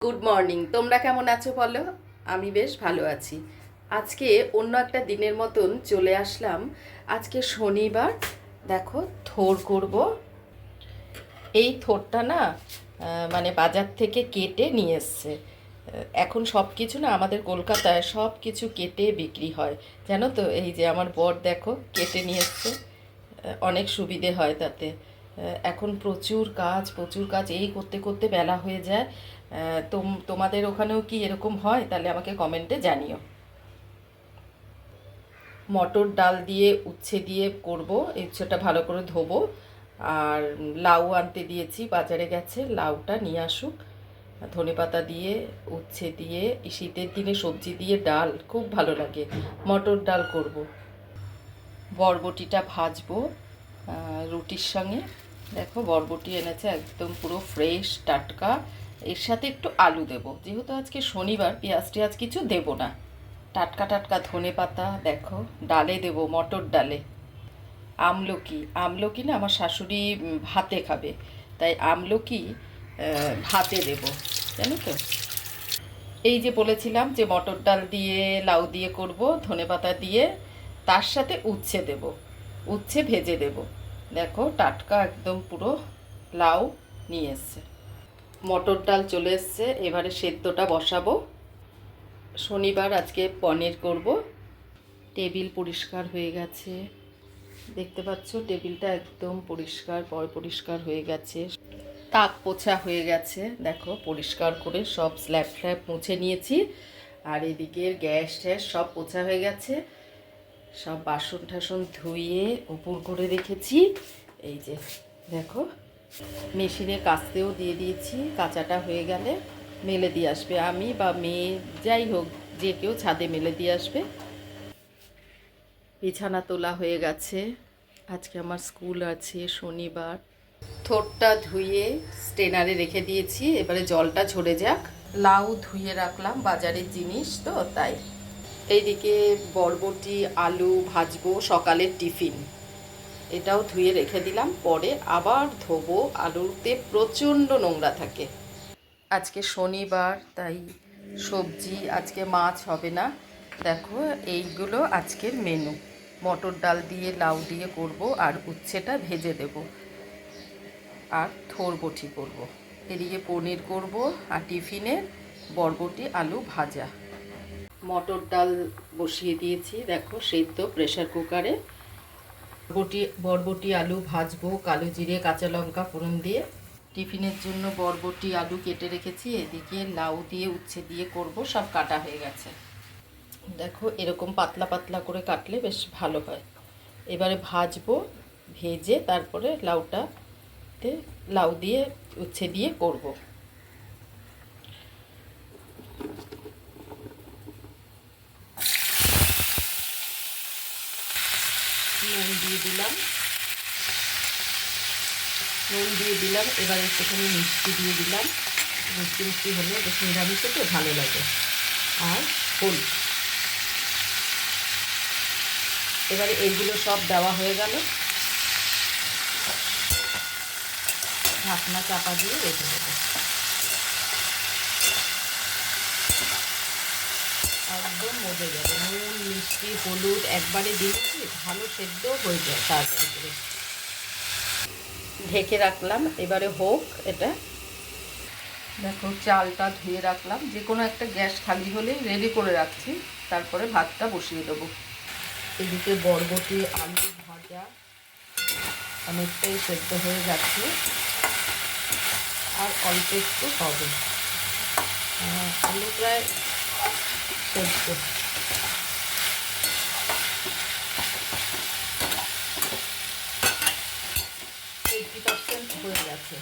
Good morning. তোমরা কেমন আছো বলো? আমি বেশ ভালো আছি। আজকে অন্য একটা দিনের মতন চলে আসলাম। আজকে শনিবার। দেখো, থোর করব। এই থোরটা না মানে বাজার থেকে কেটে নিয়ে এসছে। এখন সব কিছু না আমাদের কলকাতায় সব কিছু কেটে বিক্রি হয়, জানো তো। এই যে আমার বর দেখো কেটে নিয়ে এসছে। অনেক সুবিধে হয় তাতে। এখন প্রচুর কাজ এই করতে করতে বেলা হয়ে যায়। তোমাদের ওখানেও কি এরকম হয়? তাহলে আমাকে কমেন্টে জানিও। মটর ডাল দিয়ে উচ্ছে দিয়ে করব। এই উচ্ছেটা ভালো করে ধোবো। আর লাউ আনতে দিয়েছি, বাজারে গেছে, লাউটা নিয়ে আসুক। ধনেপাতা দিয়ে উচ্ছে দিয়ে এই শীতের দিনে সবজি দিয়ে ডাল খুব ভালো লাগে। মটর ডাল করব। বরবটিটা ভাজবো রুটির সঙ্গে। দেখো, বরবটি এনেছে একদম পুরো ফ্রেশ টাটকা। এর সাথে একটু আলু দেব, যেহেতু আজকে শনিবার, পেঁয়াজ টেয়াজ কিছু দেব না। টাটকা টাটকা ধনে পাতা দেখো, ডালে দেব, মটর ডালে। আমলকি, আমলকি না আমার শাশুড়ি ভাতে খাবে, তাই আমলকি ভাতে দেব, জানো তো। এই যে বলেছিলাম যে মটর ডাল দিয়ে লাউ দিয়ে করব, ধনেপাতা দিয়ে, তার সাথে উচ্ছে দেব, উচ্ছে ভেজে দেব। দেখো, টাটকা একদম পুরো লাউ নিয়ে এসছে। মটর ডাল চলে এসছে, এবারে সেদ্ধটা বসাবো। শনিবার আজকে পনির করব। টেবিল পরিষ্কার হয়ে গেছে, দেখতে পাচ্ছ টেবিলটা একদম পরিষ্কার হয়ে গেছে। তাক পোছা হয়ে গেছে, দেখো পরিষ্কার করে সব স্ল্যাব ফ্ল্যাব মুছে নিয়েছি। আর এদিকে গ্যাস ট্যাস সব পোছা হয়ে গেছে। সব বাসন টাসন ধুয়ে উপর করে রেখেছি। এই যে দেখো, মেশিনে কাচতেও দিয়ে দিয়েছি। কাচাটা হয়ে গেলে মেলে দিয়ে আসবে, আমি বা মেয়ে যাই হোক, যে কেউ ছাদে মেলে দিয়ে আসবে। বিছানা তোলা হয়ে গেছে। আজকে আমার স্কুল আছে শনিবার। থোরটা ধুয়ে স্টেনারে রেখে দিয়েছি, এবারে জলটা ঝরে যাক। লাউ ধুয়ে রাখলাম, বাজারের জিনিস তো তাই। এইদিকে বরবটি আলু ভাজবো, সকালের টিফিন। এটাও ধুয়ে রেখে দিলাম, পরে আবার ধোবো। আলুতে প্রচণ্ড নোংরা থাকে। আজকে শনিবার, তাই সবজি আজকে মাছ হবে না। দেখো, এইগুলো আজকের মেনু। মটর ডাল দিয়ে লাউ দিয়ে করব, আর উচ্ছেটা ভেজে দেব, আর থোর বটি করব। এদিকে পনির করব, আর টিফিনে বরবটি আলু ভাজা। মটর ডাল বসিয়ে দিয়েছি, দেখো সেদ্ধ প্রেসার কুকারে। বরবটি আলু ভাজবো কালো জিরে কাঁচা লঙ্কা ফোড়ন দিয়ে। টিফিনের জন্য বরবটি আলু কেটে রেখেছি, এদিকে লাউ দিয়ে উচ্ছে দিয়ে করব, সব কাটা হয়ে গেছে। দেখো, এরকম পাতলা পাতলা করে কাটলে বেশ ভালো হয়। এবারে ভাজবো, ভেজে তারপরে লাউ দিয়ে উচ্ছে দিয়ে করব। নুন দিয়ে দিলাম, এবার একটুখানি মিষ্টি দিয়ে দিলাম। মিষ্টি মিষ্টি হলে বেশ নিরামিষে তো ভালো লাগে। আর হলুদ। এবারে এইগুলো সব দেওয়া হয়ে গেল, ঢাকনা চাপা দিয়ে রেখে দেবো। একদম মজে যাবে। নুন মিষ্টি হলুদ একবারে দিয়েছি, ভালো সেদ্ধ হয়ে যায় তাড়াতাড়ি করে। ঢেকে রাখলাম, এবারে হোক এটা। দেখো, চালটা ধুয়ে রাখলাম, যে কোনো একটা গ্যাস খালি হলেই রেডি করে রাখছি, তারপরে ভাতটা বসিয়ে দেবো। এদিকে বরবটি আলু ভাজা অনেকটাই সেদ্ধ হয়ে যাচ্ছে, আর অল্প একটু হবে। আলু প্রায় সেদ্ধ। 80% হয়ে গেছে।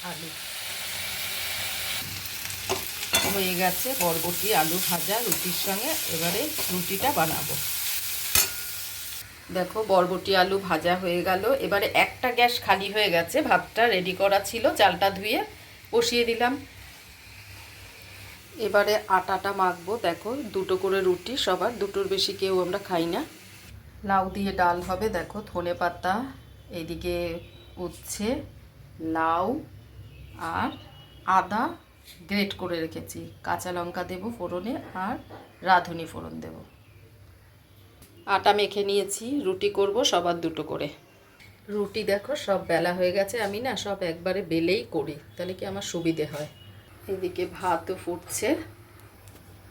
আলু হয়ে গেছে, বরবটি আলু ভাজা রুটির সঙ্গে। এবারে রুটিটা বানাবো। দেখো, বরবটি আলু ভাজা হয়ে গেল, এবারে একটা গ্যাস খালি হয়ে গেছে, ভাতটা রেডি করা ছিল, চালটা ধুয়ে বসিয়ে দিলাম। এবারে আটাটা মাখবো। দেখো, দুটো করে রুটি, সবার দুটোর বেশি কেউ আমরা খাই না। লাউ দিয়ে ডাল হবে, দেখো ধনে পাতা, এদিকে উচ্ছে, লাউ আর আদা গ্রেট করে রেখেছি। কাঁচা লঙ্কা দেবো ফোড়নে, আর রাঁধুনি ফোড়ন দেব। আটা মেখে নিয়েছি, রুটি করব সবার দুটো করে। রুটি দেখো সব বেলা হয়ে গেছে, আমি না সব একবারে বেলেই করি, তাহলে কি আমার সুবিধে হয়। এদিকে ভাতও ফুটছে,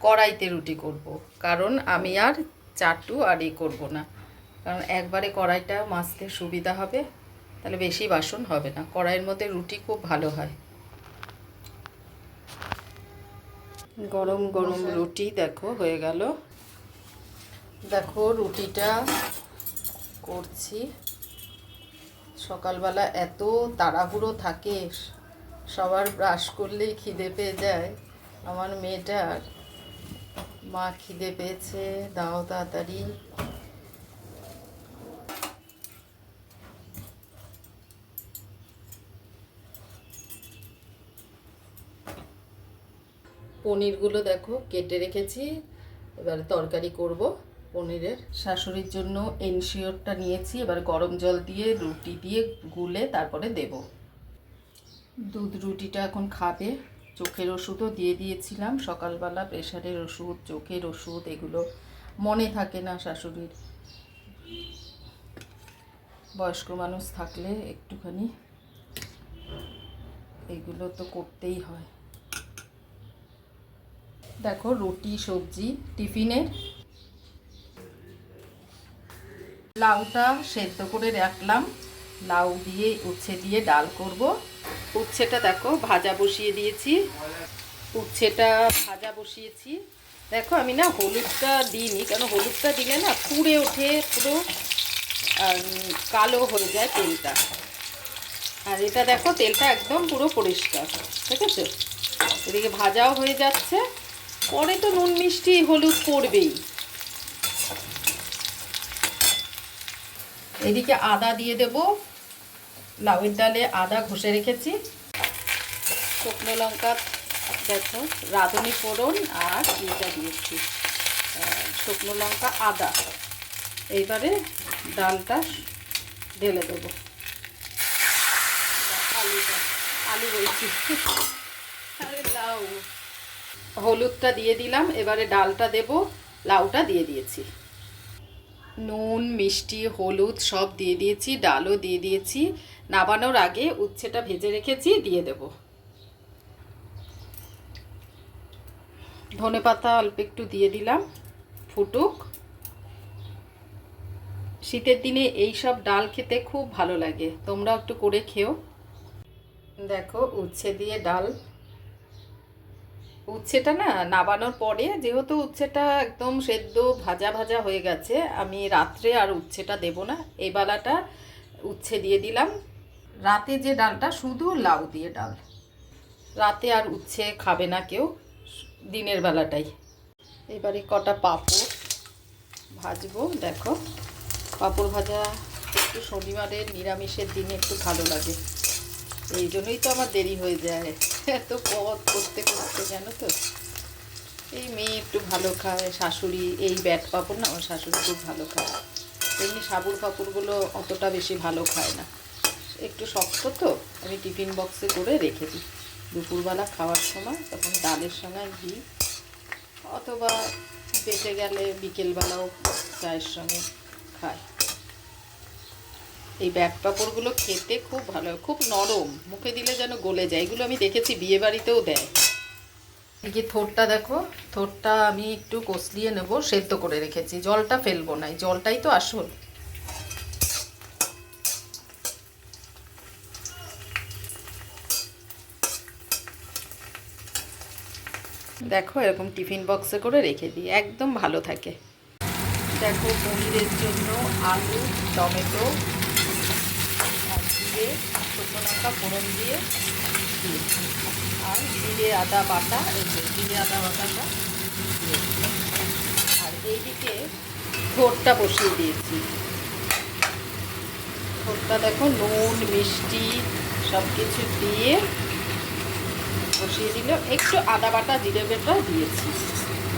কড়াইতে রুটি করব, কারণ আমি আর চাটু আর করবো না, কারণ একবারে কড়াইটা মাজতে সুবিধা হবে, তাহলে বেশি বাসন হবে না। কড়াইয়ের মধ্যে রুটি খুব ভালো হয়। গরম গরম রুটি দেখো হয়ে গেল। দেখো রুটিটা করছি। সকালবেলা এত তাড়াহুড়ো থাকে, সবার ব্রাশ করলেই খিদে পেয়ে যায়। আমার মেয়েটার, মা খিদে পেয়েছে, দাও তাড়াতাড়ি। পনিরগুলো দেখো কেটে রেখেছি, এবারে তরকারি করব পনিরের। শাশুড়ির জন্য এনশিওরটা নিয়েছি, এবার গরম জল দিয়ে রুটি দিয়ে গুলে তারপরে দেব। দুধ রুটিটা এখন খাবে। চোখের ওষুধও দিয়ে দিয়েছিলাম সকালবেলা, প্রেশারের ওষুধ, চোখের ওষুধ, এগুলো মনে থাকে না শাশুড়ির। বয়স্ক মানুষ থাকলে একটুখানি এগুলো তো করতেই হয়। দেখো রুটি সবজি টিফিনের। লাউটা সেদ্ধ করে রাখলাম, লাউ দিয়ে উচ্ছে দিয়ে ডাল করব। উচ্ছেটা দেখো ভাজা বসিয়ে দিয়েছি, উচ্ছেটা ভাজা বসিয়েছি। দেখো আমি না হলুদটা দিইনি, কেন হলুদটা দিলে না পুড়ে ওঠে, পুরো কালো হয়ে যায় তেলটা। আর এটা দেখো তেলটা একদম পুরো পরিষ্কার, ঠিক আছে। এদিকে ভাজাও হয়ে যাচ্ছে, পরে তো নুন মিষ্টি হলুদ পড়বেই। এদিকে আদা দিয়ে দেব, লাউয়ের ডালে আদা ঘষে রেখেছি। শুকনো লঙ্কা দেখো, রাঁধুনি ফোড়ন আর এটা দিয়েছি, শুকনো লঙ্কা আদা। এইবারে ডালটা ঢেলে দেবো। আলু বলছি, আরে লাউ। হলুদটা দিয়ে দিলাম, এবারে ডালটা দেব, লাউটা দিয়ে দিয়েছি। নুন মিষ্টি হলুদ সব দিয়ে দিয়েছি, ডালও দিয়ে দিয়েছি। নাবানোর আগে উচ্ছেটা ভেজে রেখেছি, দিয়ে দেব। ধনেপাতা অল্প একটু দিয়ে দিলাম, ফুটুক। শীতের দিনে এই সব ডাল খেতে খুব ভালো লাগে, তোমরা একটু করে খেও। দেখো উচ্ছে দিয়ে ডাল। উচ্ছেটা না নাবানোর পরে, যেহেতু উচ্ছেটা একদম সেদ্ধ ভাজা ভাজা হয়ে গেছে, আমি রাত্রে আর উচ্ছেটা দেব না, এই বেলাটা উচ্ছে দিয়ে দিলাম। রাতে যে ডালটা শুধু লাউ দিয়ে ডাল, রাতে আর উচ্ছে খাবে না কেউ, দিনের বেলাটাই। এবারে কটা পাঁপড় ভাজবো। দেখো পাঁপড় ভাজা একটু শনিবারের নিরামিষের দিনে একটু ভালো লাগে, এই জন্যই তো আমার দেরি হয়ে যায় এত পথ করতে করতে, জানো তো। এই মেয়ে একটু ভালো খায়, শাশুড়ি এই ব্যাট পাঁপড় না আমার শাশুড়ি খুব ভালো খায়, এমনি সাবুর পাঁপড়গুলো অতটা বেশি ভালো খায় না, একটু শক্ত তো। আমি টিফিন বক্সে করে রেখে দিই, দুপুরবেলা খাওয়ার সময় তখন ডালের সঙ্গে দিই, অথবা বেঁচে গেলে বিকেলবেলাও চায়ের সঙ্গে খায়। এই ব্যাট পাঁপড়গুলো খেতে খুব ভালো, খুব নরম, মুখে দিলে যেন গলে যায়। এগুলো আমি দেখেছি বিয়ে বাড়িতেও দেয়। এদিকে থোরটা দেখো, থোরটা আমি একটু কষলিয়ে নেব, সেদ্ধ করে রেখেছি, জলটা ফেলবো না, জলটাই তো আসল। দেখো এরকম টিফিন বক্সে করে রেখে দিই, একদম ভালো থাকে। দেখো পনিরের জন্য আলু টমেটো আর জিরে শুকনো লঙ্কা ফোড়ন দিয়ে দিয়েছি, আর জিরে আদা বাটা, এই যে জিরে আদা বাটাটা দিয়েছি। আর এইদিকে থোরটা বসিয়ে দিয়েছি। থোরটা দেখো নুন মিষ্টি সব কিছু দিয়ে বসিয়ে দিল, একটু আদা বাটা জিরে বাটা দিয়েছি,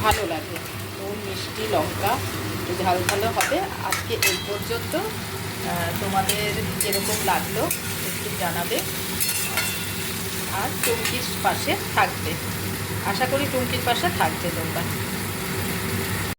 ভালো লাগে। নুন মিষ্টি লঙ্কা একটু ঝাল ঝালও হবে। আজকে এই পর্যন্ত, তোমাদের কীরকম লাগলো একটু জানাবে। আর টুমকির পাশে থাকবে। আশা করি টুমকির পাশে থাকবে তোমরা।